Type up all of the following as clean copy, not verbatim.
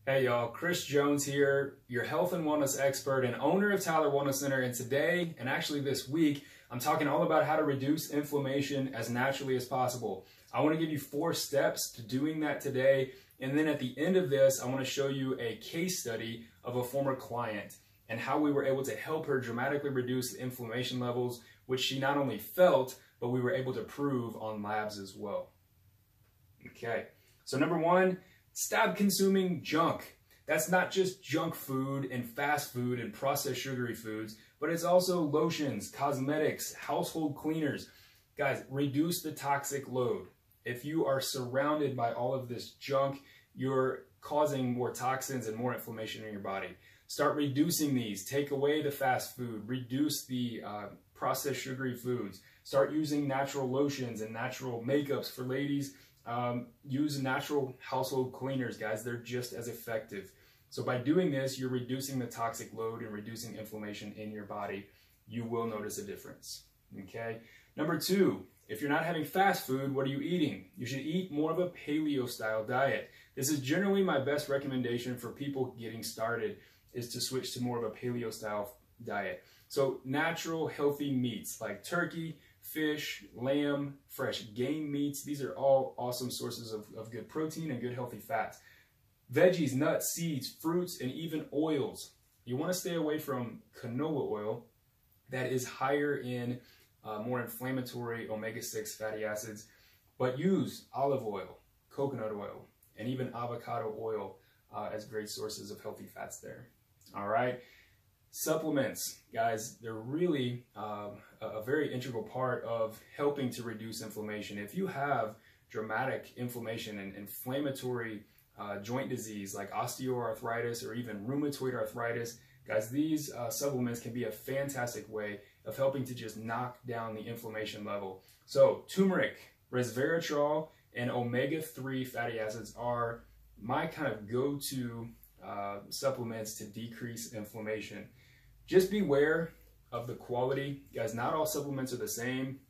Hey y'all, Chris Jones here, your health and wellness expert and owner of Tyler Wellness Center. And today, and actually this week, I'm talking all about how to reduce inflammation as naturally as possible. I want to give you 4 steps to doing that today. And then at the end of this, I want to show you a case study of a former client and how we were able to help her dramatically reduce the inflammation levels, which she not only felt, but we were able to prove on labs as well. Okay, so number 1, stop consuming junk. That's not just junk food and fast food and processed sugary foods, but it's also lotions, cosmetics, household cleaners. Guys, reduce the toxic load. If you are surrounded by all of this junk, you're causing more toxins and more inflammation in your body. Start reducing these. Take away the fast food. Reduce the processed sugary foods. Start using natural lotions and natural makeups for ladies. Use natural household cleaners, guys. They're just as effective. So by doing this, you're reducing the toxic load and reducing inflammation in your body. You will notice a difference. Okay. Number 2, if you're not having fast food, what are you eating? You should eat more of a paleo style diet. This is generally my best recommendation for people getting started, is to switch to more of a paleo style diet. So natural, healthy meats like turkey, fish, lamb, fresh game meats. These are all awesome sources of good protein and good healthy fats. Veggies, nuts, seeds, fruits, and even oils. You want to stay away from canola oil that is higher in more inflammatory omega-6 fatty acids, but use olive oil, coconut oil, and even avocado oil as great sources of healthy fats there. All right. Supplements, guys, they're really a very integral part of helping to reduce inflammation. If you have dramatic inflammation and inflammatory joint disease like osteoarthritis or even rheumatoid arthritis, guys, these supplements can be a fantastic way of helping to just knock down the inflammation level. So turmeric, resveratrol, and omega-3 fatty acids are my kind of go-to supplements to decrease inflammation. Just beware of the quality. Guys, not all supplements are the same.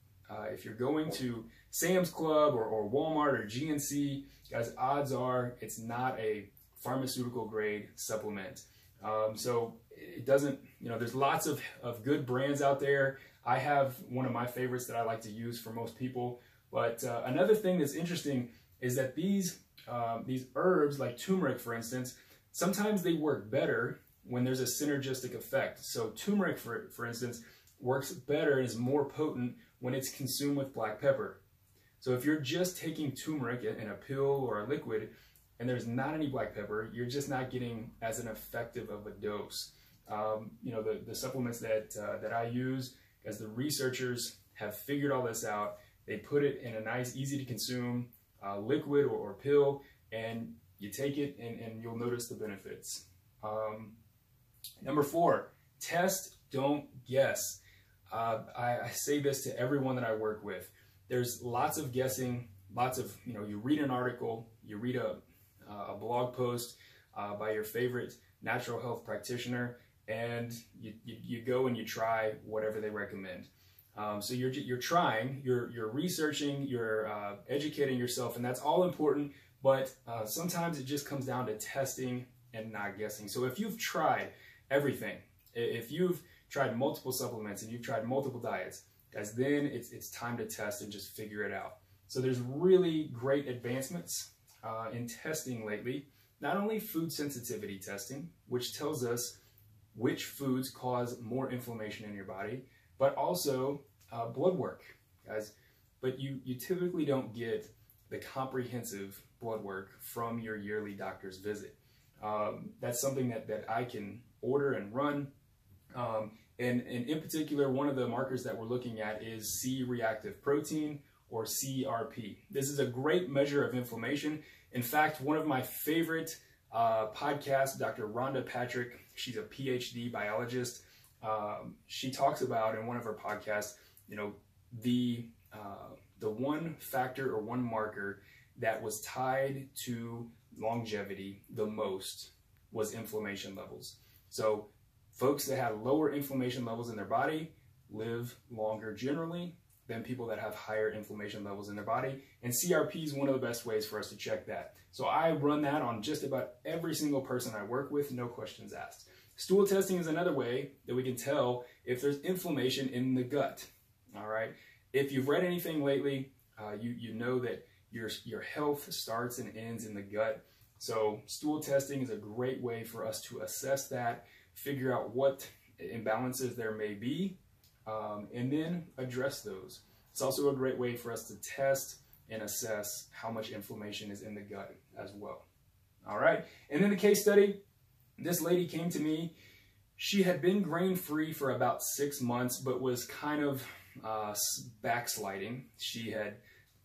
If you're going to Sam's Club or Walmart or GNC, guys, odds are it's not a pharmaceutical grade supplement. So it doesn't, there's lots of good brands out there. I have one of my favorites that I like to use for most people. But another thing that's interesting is that these herbs like turmeric, for instance, sometimes they work better when there's a synergistic effect. So turmeric, for instance, works better and is more potent when it's consumed with black pepper. So if you're just taking turmeric in a pill or a liquid and there's not any black pepper, you're just not getting as an effective of a dose. The supplements that I use, as the researchers have figured all this out, they put it in a nice, easy to consume liquid or pill, and you take it and you'll notice the benefits. Number 4, test, don't guess. I say this to everyone that I work with. There's lots of guessing, lots of, you read an article, you read a blog post by your favorite natural health practitioner, and you go and you try whatever they recommend. So you're trying, you're researching, you're educating yourself, and that's all important, but sometimes it just comes down to testing and not guessing. So if you've tried everything, if you've tried multiple supplements and you've tried multiple diets, guys, then it's time to test and just figure it out. So there's really great advancements in testing lately. Not only food sensitivity testing, which tells us which foods cause more inflammation in your body, but also blood work, guys. But you typically don't get the comprehensive blood work from your yearly doctor's visit. That's something that I can order and run. And in particular, one of the markers that we're looking at is C-reactive protein, or CRP. This is a great measure of inflammation. In fact, one of my favorite podcasts, Dr. Rhonda Patrick, she's a PhD biologist. She talks about in one of her podcasts, the one factor or one marker that was tied to longevity the most was inflammation levels. So folks that have lower inflammation levels in their body live longer generally, than people that have higher inflammation levels in their body. And CRP is one of the best ways for us to check that. So I run that on just about every single person I work with, no questions asked. Stool testing is another way that we can tell if there's inflammation in the gut. All right. If you've read anything lately, you know that your health starts and ends in the gut. So stool testing is a great way for us to assess that, figure out what imbalances there may be, and then address those. It's also a great way for us to test and assess how much inflammation is in the gut as well. All right. And then the case study, this lady came to me. She had been grain-free for about 6 months, but was kind of backsliding. She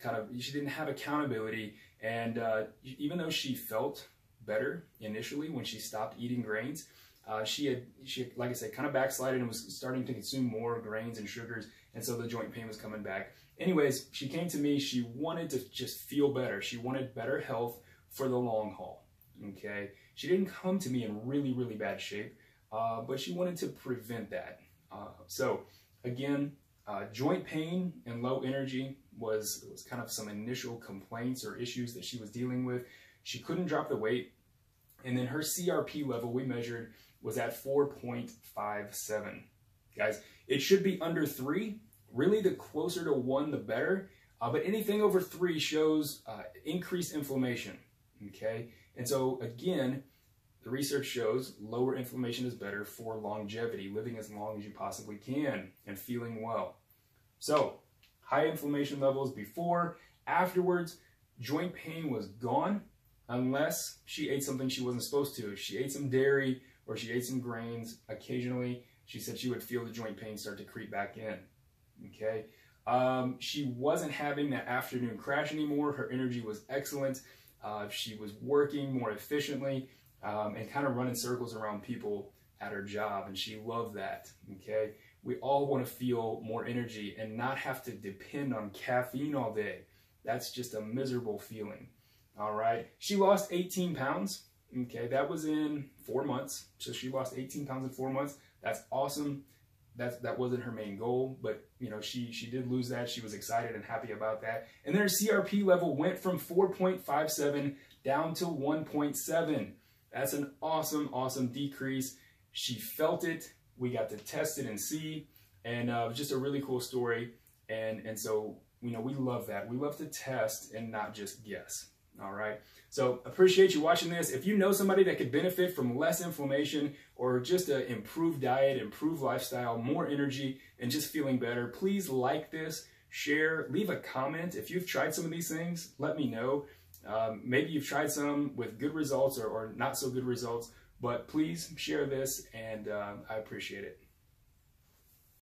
didn't have accountability, and even though she felt better initially when she stopped eating grains, she like I said, kind of backslided and was starting to consume more grains and sugars, and so the joint pain was coming back. Anyways, she came to me. She wanted to just feel better. She wanted better health for the long haul. Okay, she didn't come to me in really, really bad shape, but she wanted to prevent that. So again, joint pain and low energy was kind of some initial complaints or issues that she was dealing with. She couldn't drop the weight, and then her CRP level we measured was at 4.57. Guys, it should be under 3. Really, the closer to 1, the better. But anything over 3 shows increased inflammation. Okay, and so again, the research shows lower inflammation is better for longevity, living as long as you possibly can and feeling well. So high inflammation levels before, afterwards, joint pain was gone unless she ate something she wasn't supposed to. If she ate some dairy or she ate some grains occasionally, she said she would feel the joint pain start to creep back in. Okay, she wasn't having that afternoon crash anymore. Her energy was excellent. She was working more efficiently and kind of running circles around people at her job, and she loved that. Okay, we all want to feel more energy and not have to depend on caffeine all day. That's just a miserable feeling. All right, she lost 18 pounds. Okay, that was in 4 months. So she lost 18 pounds in 4 months. That's awesome. That wasn't her main goal, but you know, she did lose that. She was excited and happy about that. And then her CRP level went from 4.57 down to 1.7. That's an awesome, awesome decrease. She felt it. We got to test it and see, and it was just a really cool story. And so, you know, we love that. We love to test and not just guess. All right. So appreciate you watching this. If you know somebody that could benefit from less inflammation or just an improved diet, improved lifestyle, more energy, and just feeling better, please like this, share, leave a comment. If you've tried some of these things, let me know. Maybe you've tried some with good results or not so good results, but please share this, and I appreciate it.